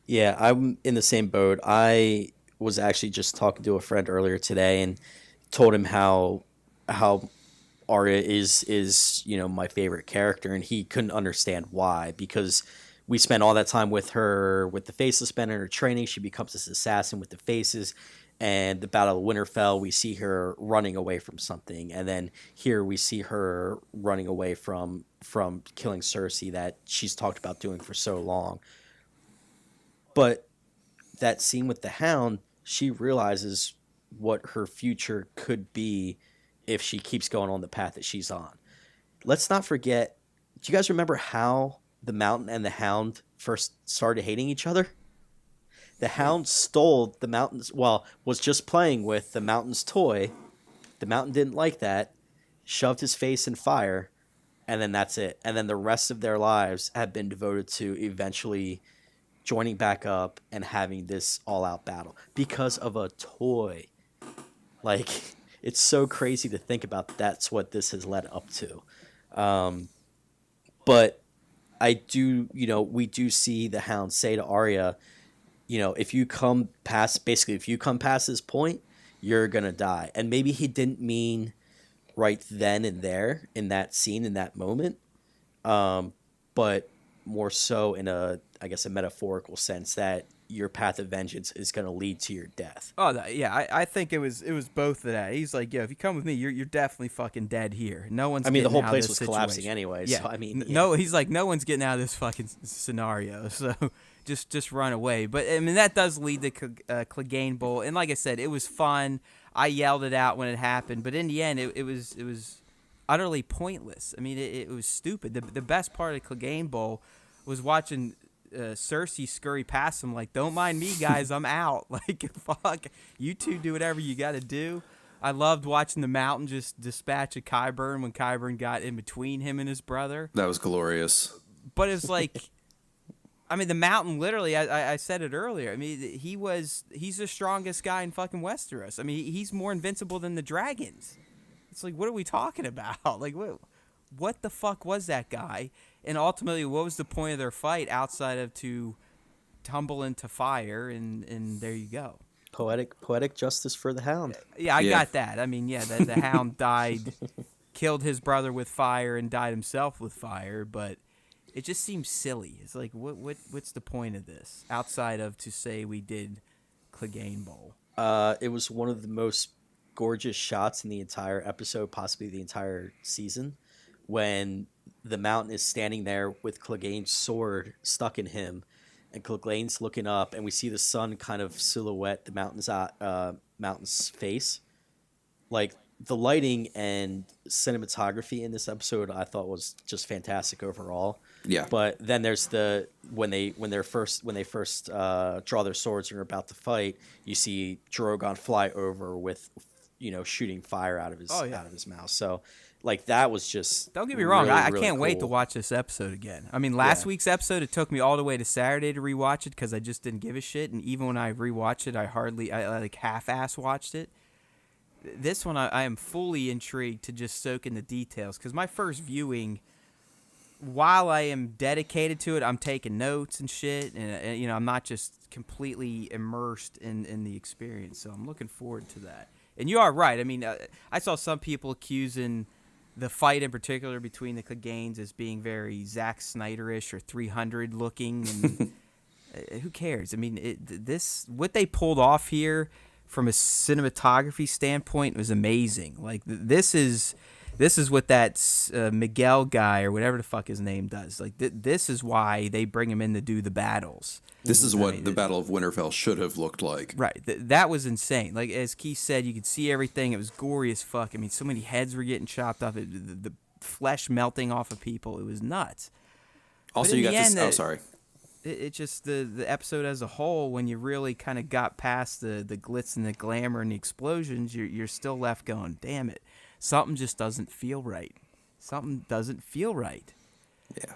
Yeah, I'm in the same boat. I was actually just talking to a friend earlier today and told him how Arya is my favorite character, and he couldn't understand why, because we spent all that time with her with the faceless men in her training. She becomes this assassin with the faces, and the Battle of Winterfell, we see her running away from something, and then here we see her running away from killing Cersei that she's talked about doing for so long. But that scene with the Hound, she realizes what her future could be if she keeps going on the path that she's on. Let's not forget, do you guys remember how the Mountain and the Hound first started hating each other? The Hound stole the Mountain's, was just playing with the Mountain's toy. The Mountain didn't like that, shoved his face in fire, and then that's it. And then the rest of their lives have been devoted to eventually joining back up and having this all-out battle because of a toy. Like, it's so crazy to think about. That's what this has led up to. But I do, we do see the Hound say to Arya, if you come past, basically, if you come past this point, you're gonna die. And maybe he didn't mean right then and there in that scene, in that moment, but more so in I guess, a metaphorical sense that your path of vengeance is gonna lead to your death. Oh yeah, I think it was both of that. He's like, yo, if you come with me, you're definitely fucking dead here. No one's. I mean, the getting whole out of place this was situation. collapsing anyway. Yeah. So I mean, No, he's like, no one's getting out of this fucking scenario. So just run away. But I mean, that does lead to Clegane Bowl, and like I said, it was fun. I yelled it out when it happened, but in the end, it was utterly pointless. I mean, it was stupid. The best part of Clegane Bowl was watching Cersei scurry past him like, don't mind me, guys, I'm out. Like, fuck, you two do whatever you got to do. I loved watching the Mountain just dispatch a Qyburn when Qyburn got in between him and his brother. That was glorious. But it's like, I mean, the Mountain literally, I said it earlier, I mean, he's the strongest guy in fucking Westeros. I mean, he's more invincible than the dragons. It's like, what are we talking about? Like, what the fuck was that guy? And ultimately, what was the point of their fight outside of to tumble into fire? And there you go. Poetic justice for the Hound. Yeah, I got that. I mean, yeah, the Hound died, killed his brother with fire, and died himself with fire. But it just seems silly. It's like, what's the point of this outside of to say we did Clegane Bowl? It was one of the most gorgeous shots in the entire episode, possibly the entire season, when the Mountain is standing there with Clegane's sword stuck in him, and Clegane's looking up, and we see the sun kind of silhouette the Mountain's face. Like, the lighting and cinematography in this episode, I thought was just fantastic overall. Yeah. But then there's when they first draw their swords and are about to fight, you see Drogon fly over with, shooting fire out of his mouth. So, like, that was just. Don't get me wrong, I really can't wait cool. to watch this episode again. I mean, last week's episode, it took me all the way to Saturday to rewatch it because I just didn't give a shit. And even when I rewatched it, I like half-ass watched it. This one, I am fully intrigued to just soak in the details because my first viewing, while I am dedicated to it, I'm taking notes and shit, and I'm not just completely immersed in the experience. So I'm looking forward to that. And you are right. I mean, I saw some people accusing the fight in particular between the Cleganes as being very Zack Snyder-ish or 300 looking, and who cares? I mean, what they pulled off here from a cinematography standpoint was amazing. Like, this is what that Miguel guy or whatever the fuck his name does. Like, this is why they bring him in to do the battles. This is what the Battle of Winterfell should have looked like. Right. That was insane. Like, as Keith said, you could see everything. It was gory as fuck. I mean, so many heads were getting chopped off. The flesh melting off of people. It was nuts. Also, you got this. Oh, sorry. It just, the episode as a whole, when you really kind of got past the glitz and the glamour and the explosions, you're still left going, damn it. Something just doesn't feel right. Something doesn't feel right. Yeah.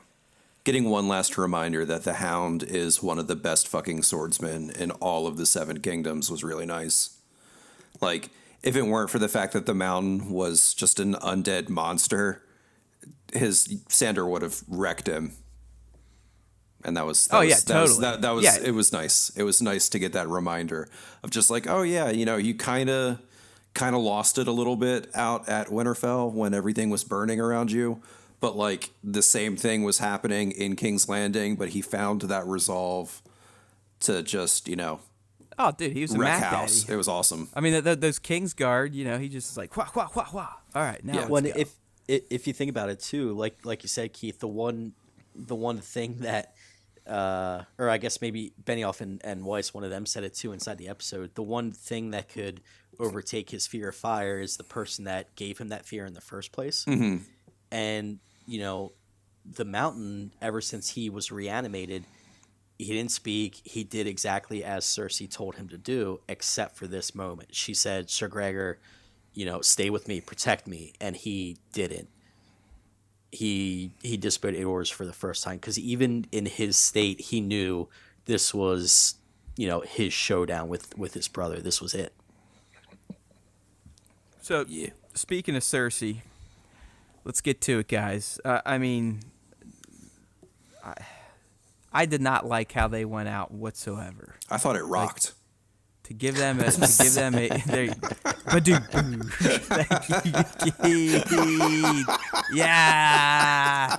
Getting one last reminder that the Hound is one of the best fucking swordsmen in all of the Seven Kingdoms was really nice. Like, if it weren't for the fact that the Mountain was just an undead monster, Sandor would have wrecked him. And that was totally. It was nice. It was nice to get that reminder of just like, oh yeah, you kind of lost it a little bit out at Winterfell when everything was burning around you. But, like, the same thing was happening in King's Landing, but he found that resolve to just, Oh, dude, he was a wreck Mac house. Daddy. It was awesome. I mean, those Kingsguard, he just is like, wah, wah, wah, wah. All right, now let's go. If you think about it, too, like you said, Keith, the one thing that, or I guess maybe Benioff and Weiss, one of them said it, too, inside the episode, the one thing that could overtake his fear of fire is the person that gave him that fear in the first place. Mm-hmm. And, the Mountain, ever since he was reanimated, he didn't speak. He did exactly as Cersei told him to do, except for this moment. She said, Sir Gregor, stay with me, protect me. And he didn't. He disobeyed orders for the first time, because even in his state, he knew this was, his showdown with his brother. This was it. So, Yeah. speaking of Cersei, let's get to it, guys. I mean, I did not like how they went out whatsoever. I thought it rocked. To give them a there, thank you, Keith. Yeah.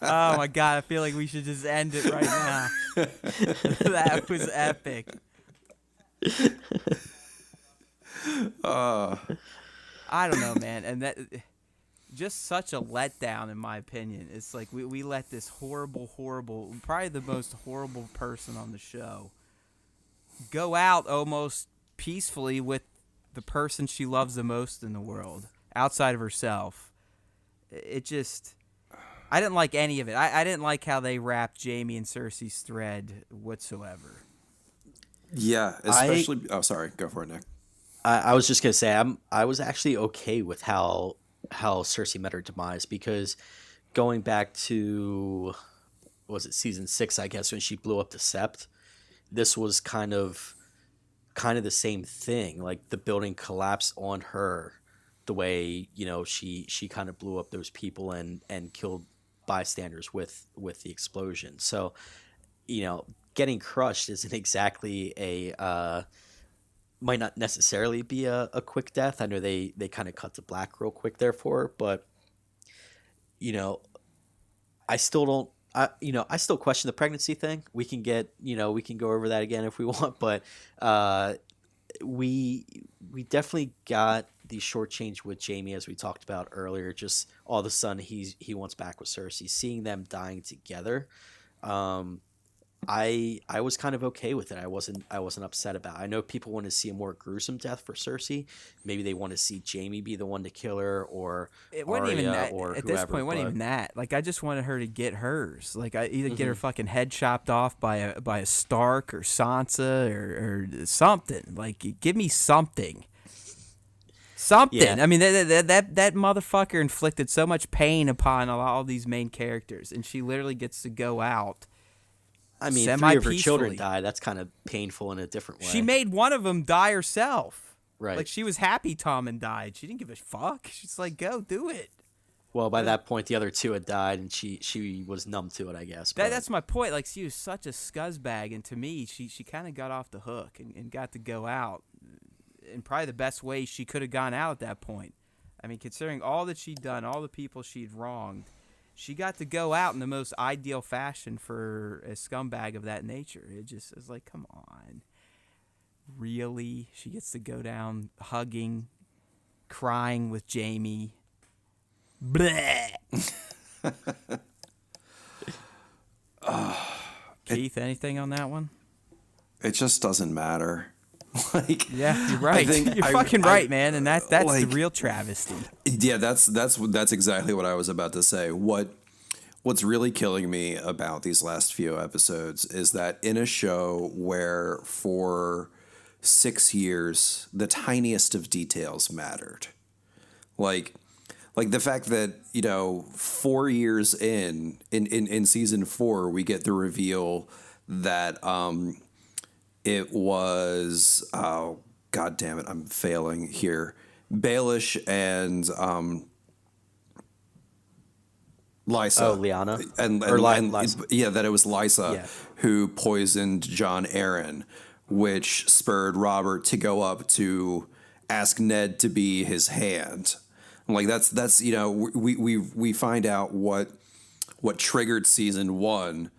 Oh my God, I feel like we should just end it right now. That was epic. I don't know, man, and that just such a letdown in my opinion. It's like we let this horrible, probably the most horrible person on the show go out almost peacefully with the person she loves the most in the world, outside of herself. It just, I didn't like any of it. I didn't like how they wrapped Jaime and Cersei's thread whatsoever. Yeah, especially. Oh, sorry. Go for it, Nick. I was just gonna say I was actually okay with how Cersei met her demise, because going back to, was it season 6, I guess, when she blew up the Sept, this was kind of the same thing. Like, the building collapsed on her, the way, you know, she kind of blew up those people and killed bystanders with the explosion. So, you know, getting crushed isn't exactly a might not necessarily be a quick death. I know they kind of cut to black real quick there for her, but, you know, I still don't. I still question the pregnancy thing. We can go over that again if we want, but we definitely got the shortchange with Jaime, as we talked about earlier. Just all of a sudden he wants back with Cersei. Seeing them dying together, I was kind of okay with it. I wasn't upset about it. I know people want to see a more gruesome death for Cersei. Maybe they want to see Jaime be the one to kill her, or it wasn't Arya, even that. or at whoever, this point, it wasn't but even that. Like, I just wanted her to get hers. Like, I either get her fucking head chopped off by a Stark or Sansa or something. Like, give me something. Something. Yeah. I mean, that motherfucker inflicted so much pain upon all these main characters, and she literally gets to go out. I mean, 3 of her children died. That's kind of painful in a different way. She made one of them die herself. Right. Like, she was happy Tommen died. She didn't give a fuck. She's like, go do it. Well, by that point, the other 2 had died, and she was numb to it, I guess. That's my point. Like, she was such a scuzzbag, and to me, she kind of got off the hook and got to go out in probably the best way she could have gone out at that point. I mean, considering all that she'd done, all the people she'd wronged, she got to go out in the most ideal fashion for a scumbag of that nature. It just is like, come on. Really? She gets to go down hugging, crying with Jaime. Bleh. Keith, anything on that one? It just doesn't matter. Like, yeah, you're right. You're fucking right, man, and that's like, the real travesty. Yeah, that's exactly what I was about to say. What's really killing me about these last few episodes is that in a show where for 6 years the tiniest of details mattered, like the fact that, you know, 4 years in season 4 we get the reveal that it was, oh, God damn it, I'm failing here, Baelish and Lysa. Oh, Lyanna. And Lysa. Yeah, that it was Lysa who poisoned Jon Arryn, which spurred Robert to go up to ask Ned to be his hand. Like, that's you know, we find out what triggered season 1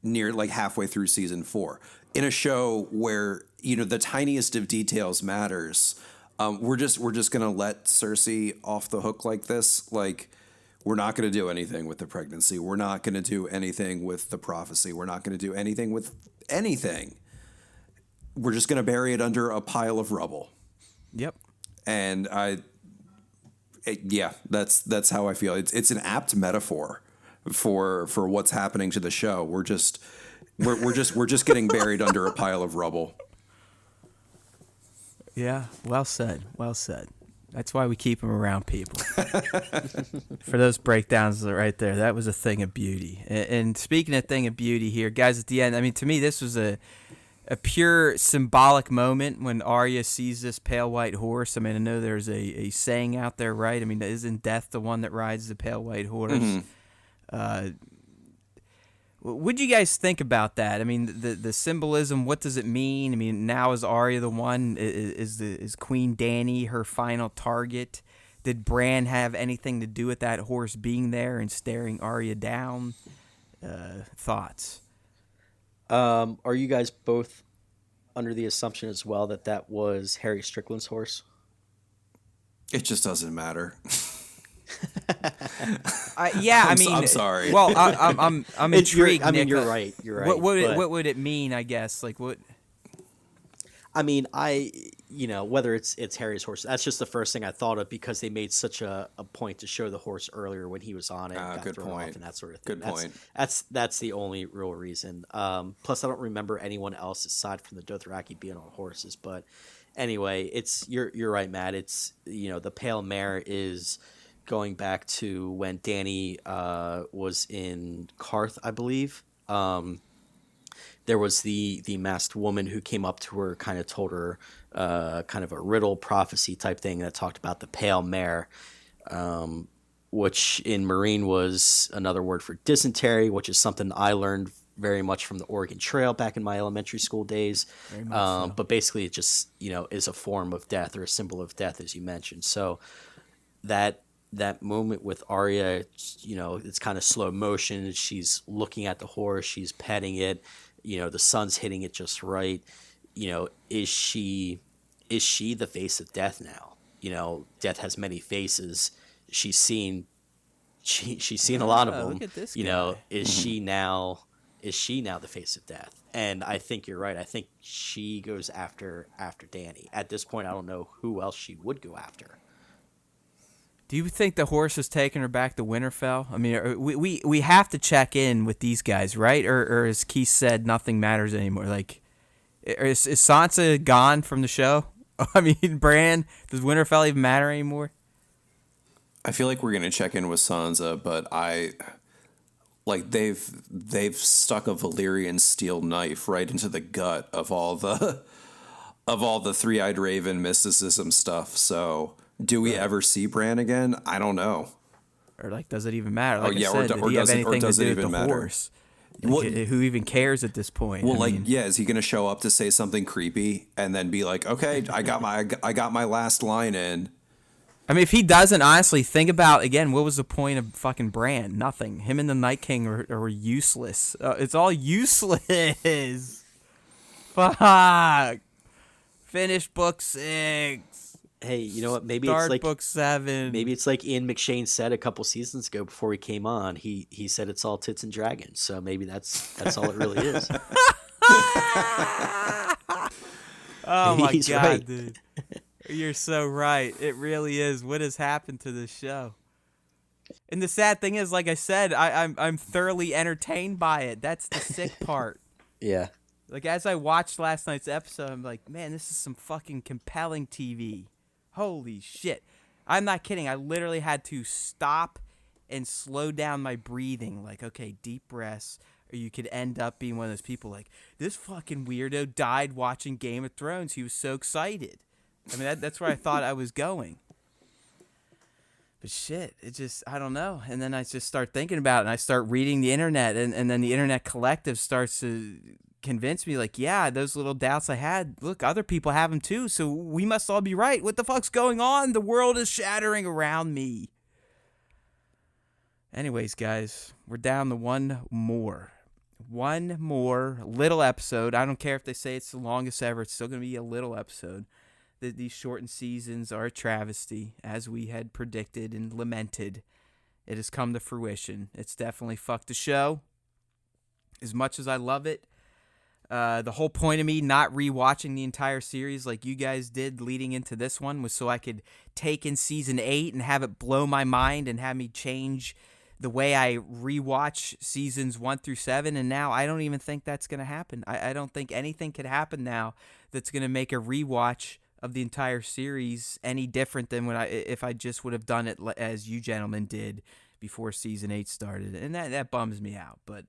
near like halfway through season 4. In a show where, you know, the tiniest of details matters, we're just gonna let Cersei off the hook like this. Like, we're not gonna do anything with the pregnancy. We're not gonna do anything with the prophecy. We're not gonna do anything with anything. We're just gonna bury it under a pile of rubble. Yep. And that's how I feel. It's an apt metaphor for what's happening to the show. We're just getting buried under a pile of rubble. Yeah, well said. Well said. That's why we keep them around people. For those breakdowns right there, that was a thing of beauty. And speaking of thing of beauty here, guys, at the end, I mean, to me, this was a a pure symbolic moment when Arya sees this pale white horse. I mean, I know there's a saying out there, right? I mean, isn't death the one that rides the pale white horse? Mm-hmm. What do you guys think about that? I mean, the symbolism. What does it mean? I mean, now is Arya the one? Is Queen Dany her final target? Did Bran have anything to do with that horse being there and staring Arya down? Thoughts? Are you guys both under the assumption as well that that was Harry Strickland's horse? It just doesn't matter. I'm sorry. Well, I'm intrigued. I mean, Nick. you're right. You're right. What would it mean? I guess like what? I mean, whether it's Harry's horse, that's just the first thing I thought of because they made such a point to show the horse earlier when he was on it, and got good thrown point. off and that sort of thing. Good point. That's the only real reason. Plus, I don't remember anyone else aside from the Dothraki being on horses. But anyway, you're right, Matt. It's the Pale Mare is going back to when Dany was in Karth, I believe. There was the masked woman who came up to her, kind of told her kind of a riddle prophecy type thing that talked about the Pale Mare, which in Marine was another word for dysentery, which is something I learned very much from the Oregon Trail back in my elementary school days. But basically it just, is a form of death or a symbol of death, as you mentioned. So that moment with Arya, it's kind of slow motion. She's looking at the horse, she's petting it. The sun's hitting it just right. Is she the face of death now? Death has many faces. She's seen a lot of them. Look at this guy. Is she now the face of death? And I think you're right. I think she goes after Dany. At this point, I don't know who else she would go after. Do you think the horse is taking her back to Winterfell? I mean, we have to check in with these guys, right? Or as Keith said, nothing matters anymore. Like, is Sansa gone from the show? I mean, Bran, does Winterfell even matter anymore? I feel like we're gonna check in with Sansa, but they've stuck a Valyrian steel knife right into the gut of all the three-eyed raven mysticism stuff. So. Do we ever see Bran again? I don't know. Or does it even matter? Like or did he have anything to do with the matter? horse? Who even cares at this point? Well, is he going to show up to say something creepy and then be like, "Okay, I got my last line in"? I mean, if he doesn't, honestly, think about again. What was the point of fucking Bran? Nothing. Him and the Night King are useless. It's all useless. Fuck. Finish book 6. Hey, you know what? Maybe Start it's like book 7. Maybe it's like Ian McShane said a couple seasons ago before he came on. He said it's all tits and dragons. So maybe that's all it really is. Oh my He's god, right. dude! You're so right. It really is. What has happened to this show? And the sad thing is, like I said, I'm thoroughly entertained by it. That's the sick part. Yeah. Like as I watched last night's episode, I'm like, man, this is some fucking compelling TV. Holy shit. I'm not kidding. I literally had to stop and slow down my breathing. Like, okay, deep breaths. Or you could end up being one of those people like, this fucking weirdo died watching Game of Thrones. He was so excited. I mean, that's where I thought I was going. But shit, it just, I don't know. And then I just start thinking about it, and I start reading the internet, and then the internet collective starts to convince me, like, yeah, those little doubts I had, look, other people have them too, so we must all be right. What the fuck's going on? The world is shattering around me. Anyways, guys, we're down to one more little episode. I don't care if they say it's the longest ever. It's still going to be a little episode. These shortened seasons are a travesty, as we had predicted and lamented. It has come to fruition. It's definitely fucked the show. As much as I love it, the whole point of me not rewatching the entire series like you guys did leading into this one was so I could take in season 8 and have it blow my mind and have me change the way I rewatch seasons 1 through 7. And now I don't even think that's going to happen. I don't think anything could happen now that's going to make a rewatch of the entire series any different than if I just would have done it as you gentlemen did before season 8 started. And that bums me out. But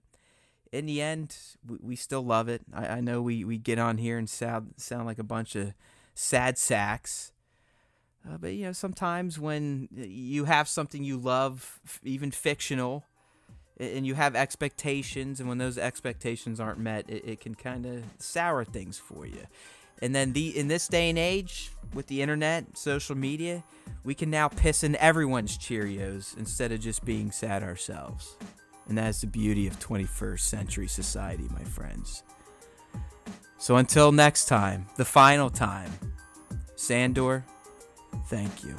in the end, we still love it. I know we get on here and sound like a bunch of sad sacks. But, sometimes when you have something you love, even fictional, and you have expectations, and when those expectations aren't met, it can kind of sour things for you. And then in this day and age, with the internet, social media, we can now piss in everyone's Cheerios instead of just being sad ourselves. And that's the beauty of 21st century society, my friends. So until next time, the final time, Sandor, thank you.